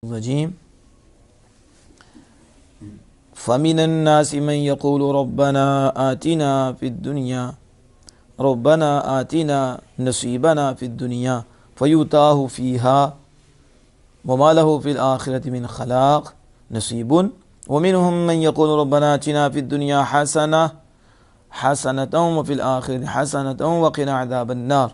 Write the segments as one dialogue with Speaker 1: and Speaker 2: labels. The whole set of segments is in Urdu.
Speaker 1: الرجیم فَمِنَ النَّاسِ مَن يَقُولُ رَبَّنَا آتِنَا فِي الدُّنْيَا رَبَّنَا آتِنَا نَصِيبَنَا فِي الدُّنْيَا فَيُؤْتَاهُ فِيهَا وَمَا لَهُ فِي الْآخِرَةِ مِنْ خَلَاقٍ نَصِيبٌ وَمِنْهُمْ مَن يَقُولُ رَبَّنَا آتِنَا فِي الدُّنْيَا حَسَنَةً وَفِي الْآخِرَةِ حَسَنَةً وَقِنَا عَذَابَ النَّارِ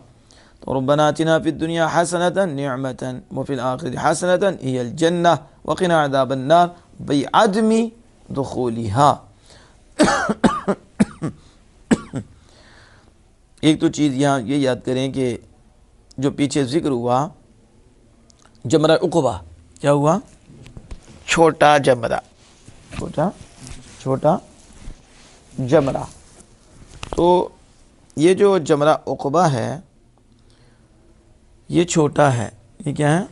Speaker 1: ربنا آتنا في الدنيا حسنة نعمة وفي الآخرة حسنة هي الجنة وقنا عذاب النار بعدم دخولها۔ ایک تو چیز یہاں یہ یاد کریں کہ جو پیچھے ذکر ہوا جمرہ عقبہ، کیا ہوا؟ چھوٹا جمرہ، چھوٹا جمرہ۔ تو یہ جو جمرہ عقبہ ہے یہ چھوٹا ہے، یہ کیا ہے؟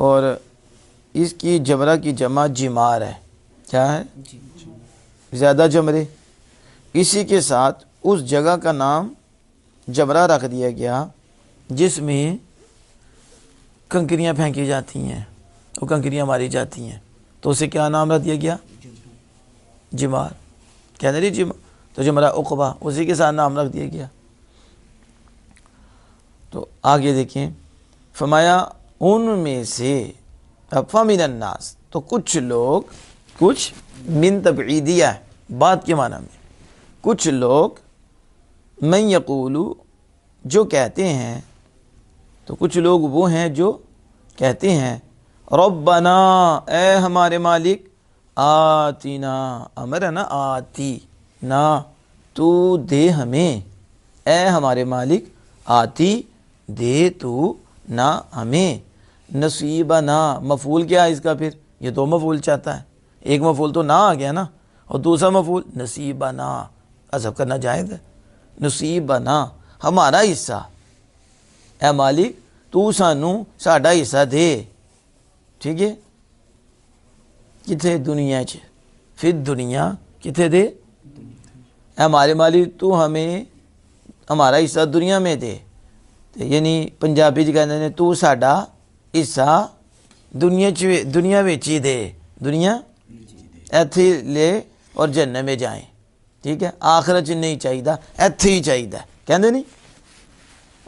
Speaker 1: اور اس کی جمرہ کی جمع جمار ہے، کیا ہے؟ زیادہ جمرے۔ اسی کے ساتھ اس جگہ کا نام جمرہ رکھ دیا گیا جس میں کنکریاں پھینکی جاتی ہیں، وہ کنکریاں ماری جاتی ہیں، تو اسے کیا نام رکھ دیا گیا؟ جمار، کیا نہیں جمار؟ تو جمرہ عقبہ اسی کے ساتھ نام رکھ دیا گیا۔ تو آگے دیکھیں، فرمایا ان میں سے، اب فَمِنَ النَّاسِ تو کچھ لوگ، کچھ من تبعیدیہ ہے بات کے معنی میں، کچھ لوگ من یقولو جو کہتے ہیں، تو کچھ لوگ وہ ہیں جو کہتے ہیں ربنا اے ہمارے مالک آتینا، امر ہے نا آتی نا، تو دے ہمیں، اے ہمارے مالک آتی دے تو نہ ہمیں، نصیبنا مفعول کیا ہے اس کا؟ پھر یہ دو مفعول چاہتا ہے، ایک مفعول تو نہ آ گیا نا، اور دوسرا مفعول نصیبنا، حذف کرنا جائز ہے۔ نصیبنا ہمارا حصہ، اے مالک تو سانو ساڈا حصہ دے، ٹھیک ہے؟ کتنے؟ دنیا چ، پھر دنیا کتنے دے؟ اے ہمارے مالک تو ہمیں ہمارا حصہ دنیا میں دے، یعنی پنجابی چ کہتے ہیں تو ساڈا حصہ دنیا وچ ہی دے، دنیا ایتھے لے اور جنت میں جائیں، ٹھیک ہے؟ آخرت چ نہیں چاہیے، ایتھے ہی چاہیے، کہندے نہیں؟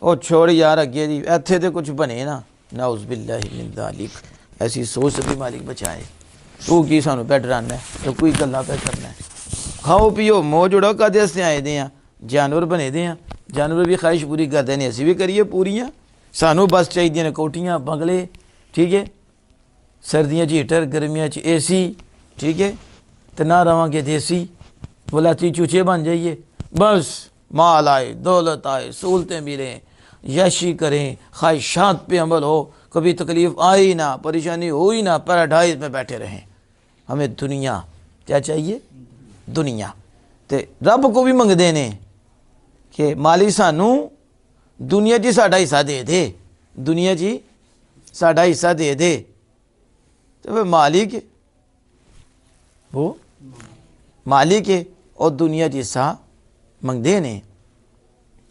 Speaker 1: او چھوڑ یار اگے دی، ایتھے تے کچھ بنے نا، نعوذ باللہ من ذالک، ایسی سوچ سے بھی مالک بچائے۔ تو کی سانو پہ ڈرانا ہے، تو کوئی گلا پہ کرنا ہے؟ کھاؤ پیو موج اڑاؤ، کدے اسے آئے دے ہیں، جانور بنے دے ہیں، جانور بھی خواہش پوری کرتے ہیں، اسی بھی کریے پوریاں، سانو بس چاہیے نے کوٹیاں بنگلے، ٹھیک ہے؟ سردیاں چ ہیٹر، گرمیاں چ اے سی، ٹھیک ہے؟ تو نہ رہاں گے دیسی بلاتی چوچے بن جائیے، بس مال آئے، دولت آئے، سہولتیں ملیں، یشی کریں، خواہشات پہ عمل ہو، کبھی تکلیف آئی ہی نہ، پریشانی ہوئی نہ، پیراڈائز میں بیٹھے رہیں۔ ہمیں دنیا کیا چاہیے؟ دنیا۔ تے رب کو بھی منگ دینے کہ مالی سانو دنیا جی ساڈا حصہ دے دے، دنیا جی ساڈا حصہ دے دے، تو پھر مالک وہ مالک ہے اور دنیا جیسا منگ دینے،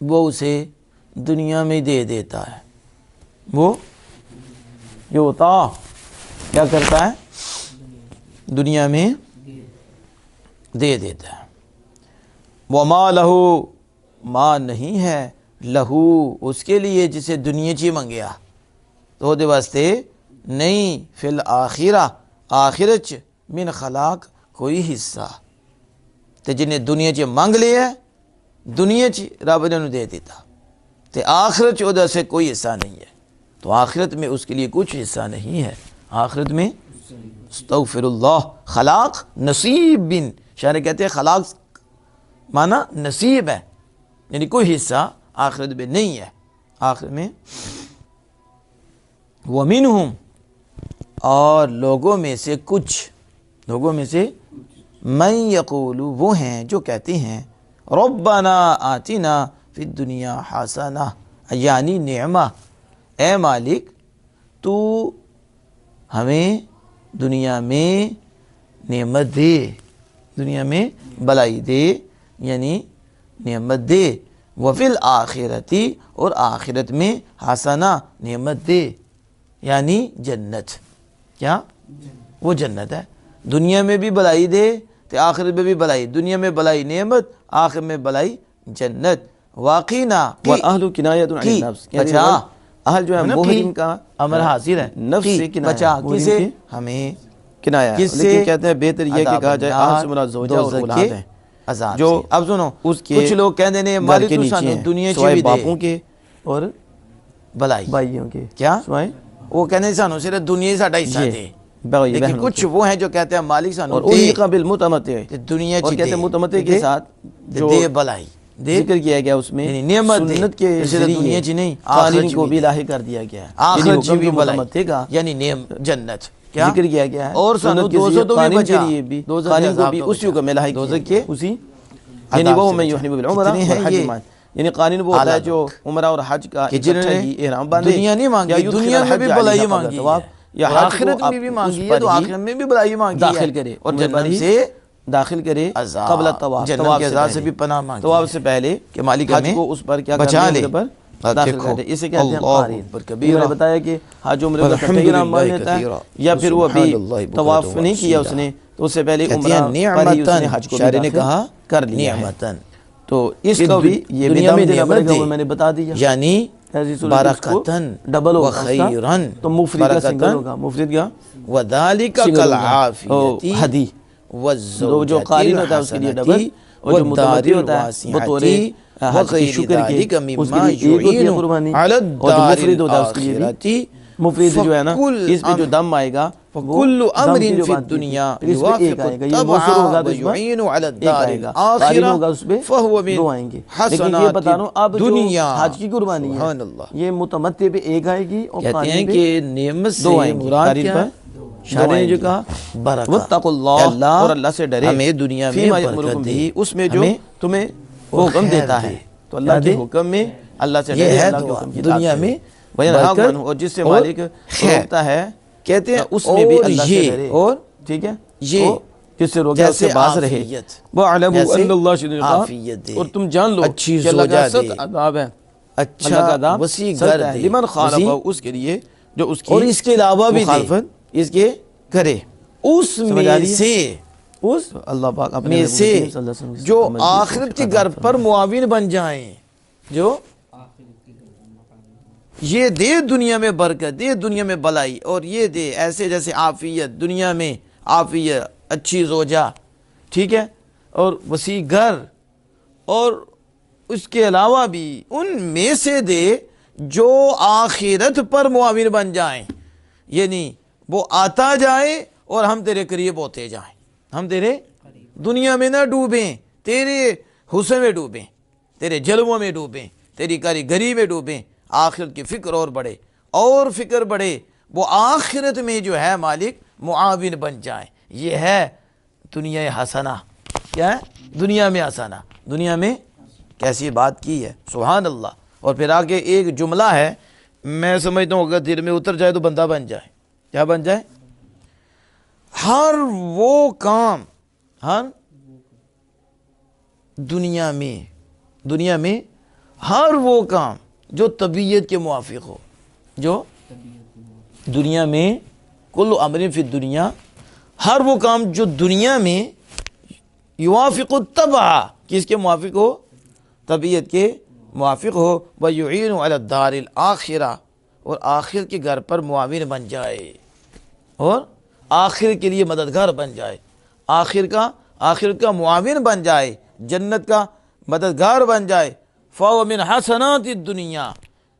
Speaker 1: وہ اسے دنیا میں دے دیتا ہے، وہ جو ہوتا کیا کرتا ہے؟ دنیا میں دے دیتا ہے۔ وَمَا لَهُ ماں نہیں ہے لہو اس کے لیے جسے دنیا چی منگیا، تو دے واسطے نہیں، فی الآخرہ آخرت چ من خلاق کوئی حصہ، تے جنہیں دنیا چ منگ لیا دنیا چ رب نے انہوں دے دیتا، تے آخرت چ ادھر سے کوئی حصہ نہیں ہے، تو آخرت میں اس کے لیے کچھ حصہ نہیں ہے، آخرت میں استغفر اللہ۔ خلاق نصیب بن، شاعر کہتے ہیں خلاق مانا نصیب ہے، یعنی کوئی حصہ آخرت میں نہیں ہے، آخرت میں۔ وَمِنْهُمْ اور لوگوں میں سے کچھ، لوگوں میں سے من یقول وہ ہیں جو کہتے ہیں ربنا آتنا فی الدنیا حسنہ، یعنی نعمہ، اے مالک تو ہمیں دنیا میں نعمت دے، دنیا میں بلائی دے، یعنی نعمت دے، وفی الآخرتی اور آخرت میں حسنہ نعمت دے، یعنی جنت۔ کیا وہ جنت ہے. دنیا میں بھی بلائی دے تو آخرت میں بھی بلائی. دنیا میں بلائی نعمت, آخرت میں بلائی جنت. واقعی نا
Speaker 2: والاہل کنایۃ عن النفس,
Speaker 1: بچا
Speaker 2: اہل جو ہے محرم کا
Speaker 1: امر حاضر ہے,
Speaker 2: نفس سے کنایا,
Speaker 1: بچا
Speaker 2: محرم
Speaker 1: کسے
Speaker 2: کی
Speaker 1: ہمیں
Speaker 2: کنایا,
Speaker 1: کس سے
Speaker 2: لیکن کہتے ہیں بہتر یہ کہ کہا جائے اہل سے مراد زوجہ اور اولاد ہیں
Speaker 1: عذاب
Speaker 2: جو
Speaker 1: سے. اب سنو
Speaker 2: اس کے
Speaker 1: کچھ لوگ کہتے ہیں
Speaker 2: گھر
Speaker 1: مالی
Speaker 2: کے
Speaker 1: تو
Speaker 2: نیچے
Speaker 1: سانو
Speaker 2: ہیں
Speaker 1: دنیا چ
Speaker 2: سوائے
Speaker 1: بھی دے
Speaker 2: باپوں کے اور
Speaker 1: بلائی.
Speaker 2: بھائیوں کے,
Speaker 1: کیا
Speaker 2: سوائے
Speaker 1: وہ کہتے ہیں سانو صرف دنیا ہی ساڈا حصہ
Speaker 2: جی
Speaker 1: دے.
Speaker 2: بھائی
Speaker 1: لیکن
Speaker 2: بہنوں
Speaker 1: کچھ
Speaker 2: کے,
Speaker 1: وہ ہیں جو کہتے ہیں مالک سانو
Speaker 2: اور
Speaker 1: دے
Speaker 2: الحق بالمتمتع,
Speaker 1: تے دنیا
Speaker 2: اور
Speaker 1: چ
Speaker 2: کہتے
Speaker 1: دے
Speaker 2: ہیں متمتع
Speaker 1: تے
Speaker 2: کے ساتھ جو
Speaker 1: دے بلائی دے
Speaker 2: ذکر کیا گیا اس میں
Speaker 1: یعنی نعمت دے,
Speaker 2: سنت کے
Speaker 1: صرف دنیا
Speaker 2: ذریعے
Speaker 1: چ نہیں
Speaker 2: قانون
Speaker 1: آخرت
Speaker 2: کو
Speaker 1: بھی
Speaker 2: بھی
Speaker 1: دے,
Speaker 2: لاحق کر دیا گیا ہے, یعنی
Speaker 1: آخرت چ
Speaker 2: حکم
Speaker 1: بھی
Speaker 2: جو
Speaker 1: بلائی
Speaker 2: متمتع کا
Speaker 1: یعنی جنت کیا
Speaker 2: ذکر کیا گیا ہے,
Speaker 1: اور سانو
Speaker 2: سنت کے
Speaker 1: دوزخ
Speaker 2: ذریعے
Speaker 1: تو بھی
Speaker 2: قانون کے
Speaker 1: بچا,
Speaker 2: لیے بھی
Speaker 1: دوزخ
Speaker 2: قانون کو
Speaker 1: عذاب
Speaker 2: بھی
Speaker 1: تو
Speaker 2: اسی
Speaker 1: بچا,
Speaker 2: حکم میں لاحق کیا
Speaker 1: دوزخ
Speaker 2: گیا
Speaker 1: کے
Speaker 2: اسی, یعنی
Speaker 1: عذاب
Speaker 2: وہ
Speaker 1: سے
Speaker 2: میں
Speaker 1: بچا.
Speaker 2: یحرم بالعمرہ
Speaker 1: کتنے ہیں
Speaker 2: والحج
Speaker 1: یہ
Speaker 2: معاً, یعنی قانون وہ ہوتا ہے
Speaker 1: اعلیٰ
Speaker 2: جو عمرہ اور حج کا
Speaker 1: کہ جنہوں
Speaker 2: اکٹھا
Speaker 1: نے
Speaker 2: ہی احرام باندھے
Speaker 1: دنیا نہیں مانگی,
Speaker 2: یا یدخل
Speaker 1: دنیا میں بھی
Speaker 2: الحج
Speaker 1: بلائی
Speaker 2: علیہ قبل
Speaker 1: مانگی
Speaker 2: طواف,
Speaker 1: ہے
Speaker 2: یا
Speaker 1: اور
Speaker 2: حج
Speaker 1: آخرت
Speaker 2: کو
Speaker 1: میں بھی
Speaker 2: اس
Speaker 1: مانگی ہے
Speaker 2: پر
Speaker 1: تو
Speaker 2: ہی
Speaker 1: آخرت میں بھی بلائی مانگی ہے
Speaker 2: داخل کرے,
Speaker 1: اور
Speaker 2: عمرے پر
Speaker 1: جنت
Speaker 2: ہی
Speaker 1: سے
Speaker 2: داخل کرے
Speaker 1: عذاب,
Speaker 2: قبل طواف,
Speaker 1: جنت
Speaker 2: طواف
Speaker 1: کے
Speaker 2: سے
Speaker 1: عذاب سے
Speaker 2: پہلے,
Speaker 1: بھی پناہ مانگی
Speaker 2: طواف
Speaker 1: ہے
Speaker 2: سے پہلے
Speaker 1: کہ مالک
Speaker 2: حج
Speaker 1: ہمیں
Speaker 2: کو اس پر کیا کرنا
Speaker 1: بچا
Speaker 2: ہے,
Speaker 1: لے.
Speaker 2: عمرے پر
Speaker 1: اب
Speaker 2: داخل
Speaker 1: دیکھو
Speaker 2: کرتے ہیں, اسے کہتے ہیں
Speaker 1: اللہ
Speaker 2: قارین.
Speaker 1: اکبر
Speaker 2: انہوں
Speaker 1: کبیرہ
Speaker 2: نے بتایا کہ حج عمرے کا
Speaker 1: والحمد
Speaker 2: اکٹھا ہی باندھ
Speaker 1: للہ
Speaker 2: لیتا ہے,
Speaker 1: کثیرہ
Speaker 2: یا پھر وہ ابھی
Speaker 1: سبحان اللہ
Speaker 2: طواف
Speaker 1: بکرۃ
Speaker 2: نہیں کیا اس
Speaker 1: واصیلہ.
Speaker 2: نے تو اس سے پہلے
Speaker 1: کہتے ہیں
Speaker 2: عمرہ پر ہی اس نے
Speaker 1: نعمتن,
Speaker 2: حج کو بھی
Speaker 1: شاعر نے
Speaker 2: داخل
Speaker 1: کہا
Speaker 2: کر لیا ہے.
Speaker 1: نعمتن,
Speaker 2: تو
Speaker 1: اس
Speaker 2: کا بھی
Speaker 1: یہ
Speaker 2: دنیا میں
Speaker 1: بدم
Speaker 2: دینا پڑے
Speaker 1: نعمت
Speaker 2: گا,
Speaker 1: دے
Speaker 2: وہ میں نے بتا دیا,
Speaker 1: یعنی
Speaker 2: ایسی صورت اس کو
Speaker 1: برکتن
Speaker 2: ڈبل
Speaker 1: و
Speaker 2: ہوگا اس کا,
Speaker 1: خیرن,
Speaker 2: تو مفرد کا سنگل ہوگا, مفرد کا
Speaker 1: وذالک
Speaker 2: سنگل ہوگا,
Speaker 1: کالعافیتی
Speaker 2: ہدی جو
Speaker 1: والزوجۃ
Speaker 2: قارین ہوتا ہے اس کے لیے ڈبل,
Speaker 1: الحسنۃ
Speaker 2: اور جو
Speaker 1: والدار
Speaker 2: متمتع ہوتا ہے بطور
Speaker 1: الواسعۃ
Speaker 2: حج کے
Speaker 1: وغیر
Speaker 2: شکر کے,
Speaker 1: ذلک
Speaker 2: اس کے
Speaker 1: مما
Speaker 2: لیے ایک ہوتی ہے
Speaker 1: یعین
Speaker 2: قربانی,
Speaker 1: علی
Speaker 2: اور جو
Speaker 1: الدار
Speaker 2: مفرد ہوتا ہے اس کے لیے بھی
Speaker 1: الآخرۃ
Speaker 2: مفرد جو ہے نا,
Speaker 1: فکل
Speaker 2: اس پہ جو دم آئے گا وہ
Speaker 1: فکل
Speaker 2: دم
Speaker 1: امر
Speaker 2: کی جو
Speaker 1: فی
Speaker 2: بات کی تھی,
Speaker 1: الدنیا
Speaker 2: پھر اس پہ ایک
Speaker 1: یوافق
Speaker 2: آئے گا, یہ مؤثر
Speaker 1: الطبع
Speaker 2: ہوگا تو اس پر
Speaker 1: ویعین علی
Speaker 2: ایک
Speaker 1: الدار
Speaker 2: آئے گا, قارین
Speaker 1: الآخرۃ
Speaker 2: ہوگا اس پہ
Speaker 1: فہو من
Speaker 2: دو آئیں گے. لیکن یہ
Speaker 1: حسنات
Speaker 2: بتا رہا ہوں اب جو
Speaker 1: الدنیا.
Speaker 2: حج کی قربانی ہے
Speaker 1: سبحان اللہ,
Speaker 2: یہ متمتع پہ ایک آئے گی اور
Speaker 1: کہتے ہیں
Speaker 2: قارین پہ
Speaker 1: کہ نعمت سے
Speaker 2: دو آئیں گی,
Speaker 1: مراد
Speaker 2: قارین
Speaker 1: کیا
Speaker 2: پر
Speaker 1: ہے؟
Speaker 2: شاعر نے جو کہا
Speaker 1: برکت,
Speaker 2: واتقوا اللہ, اور اللہ سے ڈرے,
Speaker 1: ہمیں دنیا میں
Speaker 2: فیما
Speaker 1: برکت
Speaker 2: یأمرکم
Speaker 1: دے,
Speaker 2: بھی, اس میں جو
Speaker 1: ہمیں
Speaker 2: تمہیں
Speaker 1: وہ
Speaker 2: حکم
Speaker 1: خیر
Speaker 2: دیتا
Speaker 1: دے.
Speaker 2: ہے, تو اللہ کے حکم میں اللہ سے
Speaker 1: یہ
Speaker 2: ڈرے,
Speaker 1: ہے
Speaker 2: اللہ کے
Speaker 1: دعا,
Speaker 2: حکم کی
Speaker 1: دنیا
Speaker 2: اطاعت
Speaker 1: میں
Speaker 2: کرے, وینہاکم
Speaker 1: برکت
Speaker 2: عنہ, اور جس سے
Speaker 1: اور
Speaker 2: مالک
Speaker 1: خیر.
Speaker 2: روکتا ہے
Speaker 1: کہتے ہیں
Speaker 2: اس میں بھی
Speaker 1: اور
Speaker 2: اللہ سے
Speaker 1: یہ
Speaker 2: ڈرے,
Speaker 1: اور
Speaker 2: ٹھیک ہے,
Speaker 1: یہ
Speaker 2: وہ جس سے روکے اس سے
Speaker 1: جیسے
Speaker 2: باز رہے.
Speaker 1: عافیت,
Speaker 2: وَاعْلَمُوا
Speaker 1: جیسے
Speaker 2: أَنَّ اللَّهَ شَدِيدُ الْعِقَابِ,
Speaker 1: عافیت دے,
Speaker 2: اور تم جان لو
Speaker 1: اچھی
Speaker 2: کہ اللہ کا
Speaker 1: زوجہ دے,
Speaker 2: سخت عذاب ہے,
Speaker 1: اچھا
Speaker 2: اللہ کا عذاب
Speaker 1: وسیع
Speaker 2: سخت
Speaker 1: گھر
Speaker 2: ہے,
Speaker 1: دے,
Speaker 2: لمن
Speaker 1: وسیع,
Speaker 2: خالفہ, اس کے لیے جو اس کی
Speaker 1: اور اس کے علاوہ بھی دے,
Speaker 2: مخالفت
Speaker 1: اس کے کرے, اس
Speaker 2: سمجھ آ
Speaker 1: میں
Speaker 2: رہی ہے,
Speaker 1: سے
Speaker 2: اس اللہ پاک اپنے
Speaker 1: میں
Speaker 2: محبوب
Speaker 1: سے
Speaker 2: کریم صلی اللہ علیہ وسلم
Speaker 1: جو
Speaker 2: عمل کی
Speaker 1: آخرت کے
Speaker 2: توفیق
Speaker 1: گھر
Speaker 2: عطا
Speaker 1: پر
Speaker 2: فرمائے.
Speaker 1: معاون بن جائیں, جو یہ دے دنیا میں برکت دے, دنیا میں بلائی, اور یہ دے ایسے جیسے عافیت, دنیا میں عافیت, اچھی زوجہ, ٹھیک ہے, اور وسیع گھر, اور اس کے علاوہ بھی ان میں سے دے جو آخرت پر معاون بن جائیں, یعنی وہ آتا جائے اور ہم تیرے قریب ہوتے جائیں, ہم تیرے دنیا میں نہ ڈوبیں, تیرے حسن میں ڈوبیں, تیرے جلووں میں ڈوبیں, تیری کاریگری میں ڈوبیں, آخرت کی فکر اور بڑھے, اور فکر بڑھے, وہ آخرت میں جو ہے مالک معاون بن جائیں. یہ ہے دنیا حسنہ. کیا ہے دنیا میں حسنہ, دنیا میں کیسی بات کی ہے, سبحان اللہ. اور پھر آگے ایک جملہ ہے, میں سمجھتا ہوں اگر دل میں اتر جائے تو بندہ بن جائے. کیا بن جائے؟ ہر وہ کام, ہر دنیا میں ہر وہ کام جو طبیعت کے موافق ہو, جو دنیا میں کل امر فی الدنیا, ہر وہ کام جو دنیا میں یوافق الطبع, کس کے موافق ہو؟ طبیعت کے موافق ہو, وَيُعِينُ عَلَى الدَّارِ الْآخِرَةِ, اور آخر کے گھر پر معاون بن جائے, اور آخر کے لیے مددگار بن جائے, آخر کا معاون بن جائے, جنت کا مددگار بن جائے. فَهُوَ مِنْ حَسَنَاتِ الدُّنْيَا,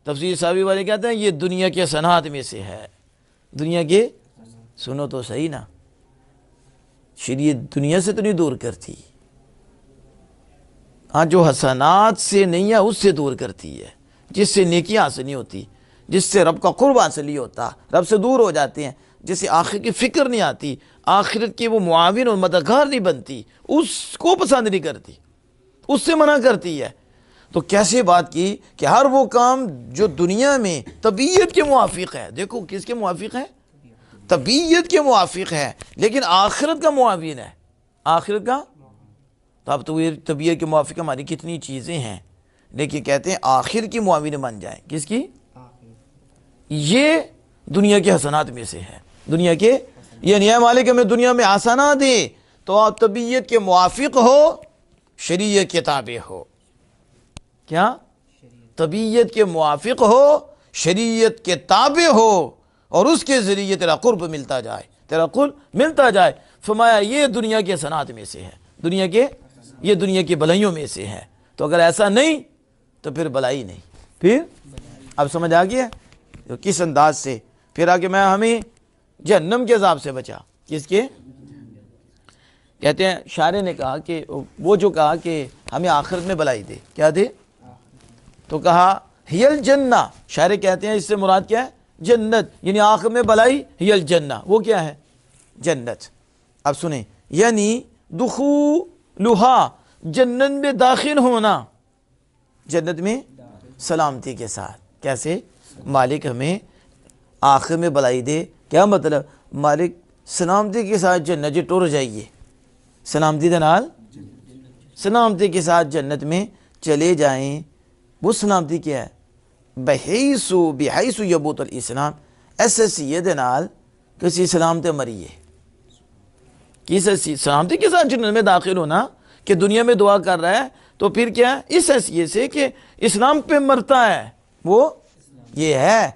Speaker 1: تفسیر صاحبی والے کہتے ہیں یہ دنیا کے حسنات میں سے ہے. دنیا کے, سنو تو صحیح نا, شریعت دنیا سے تو نہیں دور کرتی, ہاں جو حسنات سے نہیں ہے اس سے دور کرتی ہے, جس سے نیکیاں حاصل نہیں ہوتی, جس سے رب کا قرب حاصل نہیں ہوتا, رب سے دور ہو جاتے ہیں, جس سے آخر کی فکر نہیں آتی, آخرت کی وہ معاون اور مددگار نہیں بنتی, اس کو پسند نہیں کرتی, اس سے منع کرتی ہے. تو کیسے بات کی کہ ہر وہ کام جو دنیا میں طبیعت کے موافق ہے, دیکھو کس کے موافق ہے؟ طبیعت کے موافق ہے, لیکن آخرت کا معاون ہے, آخرت کا. تو اب تو یہ طبیعت کے موافق ہماری کتنی چیزیں ہیں, لیکن کہتے ہیں آخر کی معاون بن جائیں, کس کی؟ یہ دنیا کے حسنات میں سے ہے. دنیا کے یہ نہیں ہے مالک ہمیں دنیا میں آسانہ دے تو آپ طبیعت کے موافق ہو، شریعت کے تابع ہو. کیا؟ طبیعت کے موافق ہو، شریعت کے تابع ہو، اور اس کے ذریعے تیرا قرب ملتا جائے، تیرا قرب ملتا جائے. فرمایا یہ دنیا کے حسنات میں سے ہے، یہ دنیا کی بلائیوں میں سے ہے. تو اگر ایسا نہیں تو پھر بلائی نہیں. پھر اب سمجھ آ گیا کس انداز سے. پھر آگے میں ہمیں جہنم کے عذاب سے بچا. کس کے؟ کہتے ہیں شاعر نے کہا کہ وہ جو کہا کہ ہمیں آخرت میں بلائی دے، کیا دے؟ تو کہا ہی الجنہ. شاعر کہتے ہیں اس سے مراد کیا ہے؟ جنت. یعنی آخر میں بلائی ہی الجنہ، وہ کیا ہے؟ جنت. اب سنیں، یعنی دخولہا، جنت میں داخل ہونا، جنت میں سلامتی کے ساتھ. کیسے؟ مالک ہمیں آخر میں بلائی دے. کیا مطلب؟ مالک سلامتی کے ساتھ جنت جی ٹر جائیے، سلامتی دے نال، سلامتی کے ساتھ جنت میں چلے جائیں. وہ سلامتی کیا ہے؟ بحیث یبوت الاسلام، ایسے سیے دے نال کسی سلامتی مریے. کسی سلامتی کے ساتھ جنت میں داخل ہونا کہ دنیا میں دعا کر رہا ہے تو پھر کیا ہے؟ اس حیثیت سے کہ اسلام پہ مرتا ہے، وہ یہ ہے،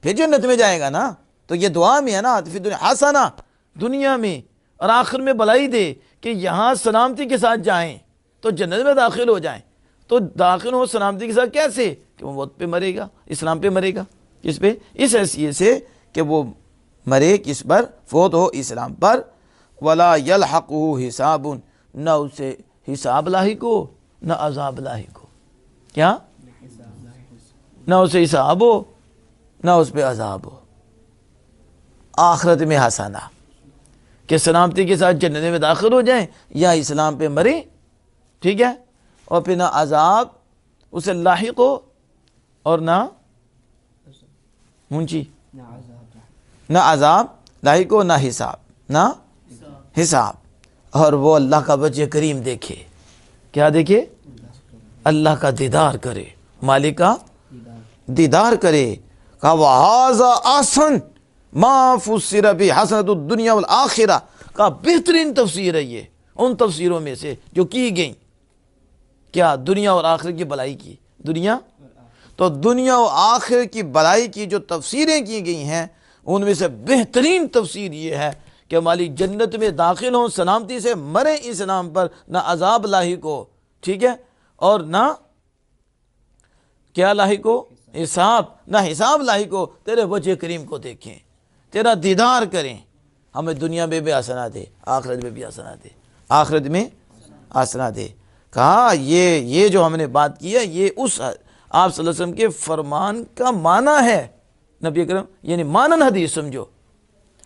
Speaker 1: پھر جنت میں جائے گا نا. تو یہ دعا میں ہے نا، فی الدنیا حسنہ، دنیا میں، اور آخر میں بلائی دے کہ یہاں سلامتی کے ساتھ جائیں تو جنت میں داخل ہو جائیں. تو داخل ہو سلامتی کے ساتھ کیسے؟ کہ وہ موت پہ مرے گا، اسلام پہ مرے گا. کس پہ؟ اس حیثیت سے کہ وہ مرے کس پر؟ فوت ہو اسلام پر. ولا یلحقہ حساب، نہ اسے حساب لاحق ہو نہ عذاب لاحق ہو. کیا؟ نہ اسے حساب ہو نہ اس پہ عذاب ہو. آخرت میں حسنہ کہ سلامتی کے ساتھ جنت میں داخل ہو جائیں یا اسلام پہ مرے، ٹھیک ہے، اور پھر نہ عذاب اسے لاحق ہو اور نہ منچی، نہ عذاب لاحق ہو نہ حساب. اور وہ اللہ کا وجہ کریم دیکھے. کیا دیکھے؟ اللہ کا دیدار کرے، مالک کا دیدار کرے. کہا وَهَذَا أَحْسَنُ مَا فُسِّرَ بِهِ حَسَنَةُ الدُّنْيَا وَالْآخِرَةِ. کہا بہترین تفسیر ہے یہ ان تفسیروں میں سے جو کی گئیں. کیا؟ دنیا اور آخرت کی بلائی کی. دنیا تو دنیا اور آخرت کی بلائی کی جو تفسیریں کی گئی ہیں ان میں سے بہترین تفسیر یہ ہے کہ مالک جنت میں داخل ہوں، سلامتی سے مرے اسلام پر، نہ عذاب لاحق ہو، ٹھیک ہے، اور نہ کیا لاحق ہو؟ حساب، نہ حساب لاحق ہو. تیرے وجہ کریم کو دیکھیں، تیرا دیدار کریں. ہمیں دنیا میں بھی حسنہ دے، آخرت میں بھی حسنہ دے، آخرت میں حسنہ دے. کہا یہ جو ہم نے بات کی ہے یہ اس آپ صلی اللہ علیہ وسلم کے فرمان کا معنی ہے. نبی اکرم یعنی مانن حدیث سمجھو،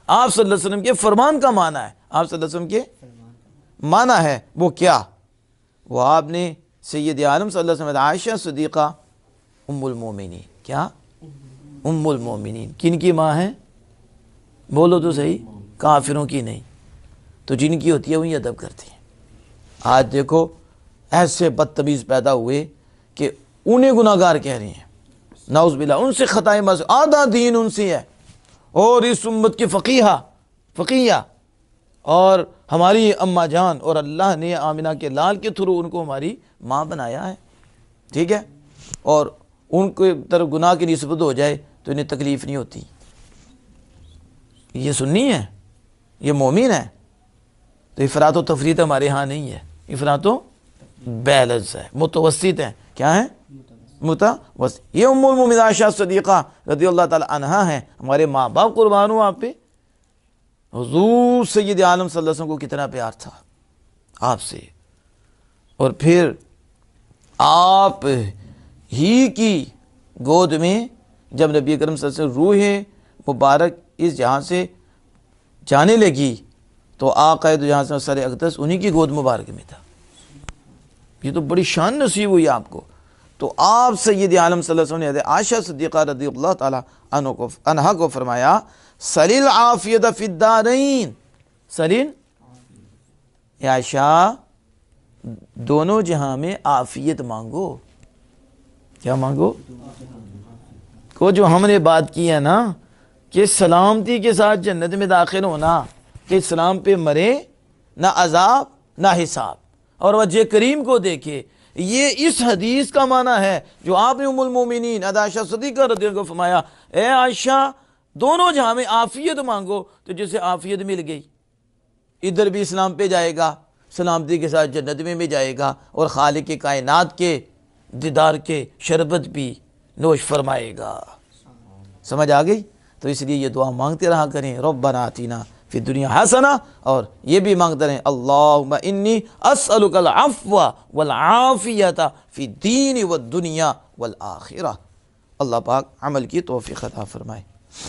Speaker 1: آپ صلی اللہ علیہ وسلم کے فرمان کا معنی ہے. آپ صلی اللہ علیہ وسلم کے معنی ہے وہ کیا؟ وہ آپ نے سید عالم صلی اللہ علیہ وسلم عائشہ صدیقہ ام المومنین. کیا؟ ام المومنین. کن کی ماں ہے؟ بولو تو صحیح. کافروں کی نہیں، تو جن کی ہوتی ہے وہی ادب کرتی ہیں. آج دیکھو ایسے بدتمیز پیدا ہوئے کہ انہیں گناہ گار کہہ رہے ہیں، نعوذ باللہ. ان سے خطائیں مز آدھا دین ان سے ہے. اور اس امت کی فقیہ اور ہماری اماں جان، اور اللہ نے آمنہ کے لال کے تھرو ان کو ہماری ماں بنایا ہے، ٹھیک ہے، اور ان کے طرف گناہ کی نسبت ہو جائے تو انہیں تکلیف نہیں ہوتی. یہ سنی ہے، یہ مومن ہے. تو افراط و تفریط ہمارے ہاں نہیں ہے، افراط و بیلنس ہے، متوسط ہے. کیا ہے؟ متوسط. یہ ام المومنین عائشہ صدیقہ رضی اللہ تعالی عنہا ہیں. ہمارے ماں باپ قربان ہوں آپ پہ. حضور سید عالم صلی اللہ علیہ وسلم کو کتنا پیار تھا آپ سے، اور پھر آپ ہی کی گود میں جب نبی اکرم صلی اللہ علیہ وسلم روح مبارک اس جہاں سے جانے لگی تو آقا دو جہاں سے سر اقدس انہی کی گود مبارک میں تھا. یہ تو بڑی شان نصیب ہوئی آپ کو. تو آپ سید عالم صلی اللہ علیہ وسلم نے عائشہ صدیقہ رضی اللہ تعالی عنہا کو فرمایا سلیل عافیت فی الدارین. سلیل یا عائشہ دونوں جہاں میں عافیت مانگو. کیا مانگو؟ کو جو ہم نے بات کی ہے نا کہ سلامتی کے ساتھ جنت میں داخل ہونا، کہ اسلام پہ مرے، نہ عذاب نہ حساب۔ اور وجہ کریم کو دیکھے، یہ اس حدیث کا معنی ہے جو آپ نے ام المومنین عائشہ صدیقہ رضی اللہ عنہا کو فرمایا، اے عائشہ دونوں جہاں میں عافیت مانگو تو جسے عافیت مل گئی، ادھر بھی اسلام پہ جائے گا، سلامتی کے ساتھ جنت میں بھی جائے گا، اور خالق کائنات کے دیدار کے شربت بھی نوش فرمائے گا۔ سمجھ آ گئی؟ تو اس لیے یہ دعا مانگتے رہا کریں، ربنا آتینا فی الدنیا حسنہ، اور یہ بھی مانگتے رہیں اللہم انی اسألک العفو والعافیت فی الدین والدنیا والآخرہ۔ اللہ پاک عمل کی توفیق عطا فرمائے۔